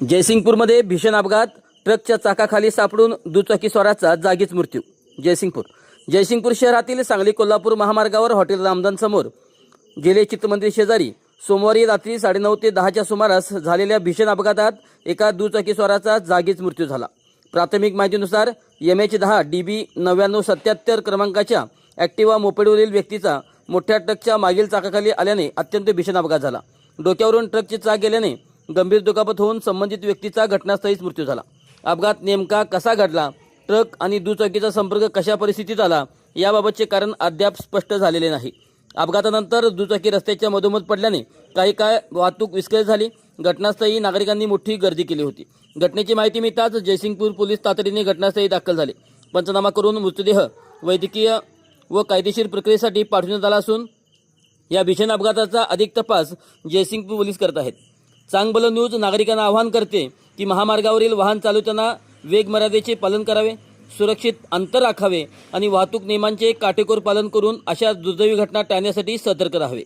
जयसिंगपूरमध्ये भीषण अपघात, ट्रकच्या चाकाखाली सापडून दुचाकीस्वाराचा जागीच मृत्यू। जयसिंगपूर शहरातील सांगली कोल्हापूर महामार्गावर हॉटेल रामदान समोर गेले चित्रमंदिर शेजारी सोमवारी रात्री 9:30 ते 10च्या सुमारास झालेल्या भीषण अपघातात एका दुचाकीस्वाराचा जागीच मृत्यू झाला। प्राथमिक माहितीनुसार MH10 DB 9977 क्रमांकाच्या ॲक्टिवा मोपेडवरील व्यक्तीचा मोठ्या ट्रकच्या मागील चाकाखाली आल्याने अत्यंत भीषण अपघात झाला। डोक्यावरून ट्रकची चाक गेल्याने गंभीर दुखापत होऊन संबंधित व्यक्तीचा घटनास्थळीच मृत्यू झाला। अपघात नेमका कसा घडला, ट्रक आणि दुचाकीचा संपर्क कशा परिस्थितीत आला याबाबतचे कारण अद्याप स्पष्ट झालेले नाही। अपघातानंतर दुचाकी रस्त्याच्या मधोमध पडल्याने काही काळ वाहतूक विस्कळीत झाली। घटनास्थळी नागरिकांनी मोठी गर्दी केली होती। घटनेची माहिती मिळताच जयसिंगपूर पोलीस तातडीने घटनास्थळी दाखल झाले। पंचनामा करून मृतदेह वैद्यकीय व कायदेशीर प्रक्रियेसाठी पाठवण्यात आला असून या भीषण अपघाताचा अधिक तपास जयसिंगपूर पोलीस करत आहेत। चांगभलं न्यूज नागरिकांना आवाहन करते की महामार्गावरील वाहन चालवताना वेग मर्यादेचे पालन करावे, सुरक्षित अंतर राखावे आणि वाहतूक नियमांचे काटेकोर पालन करून अशा दुर्दैवी घटना टाळण्यासाठी सतर्क राहावे।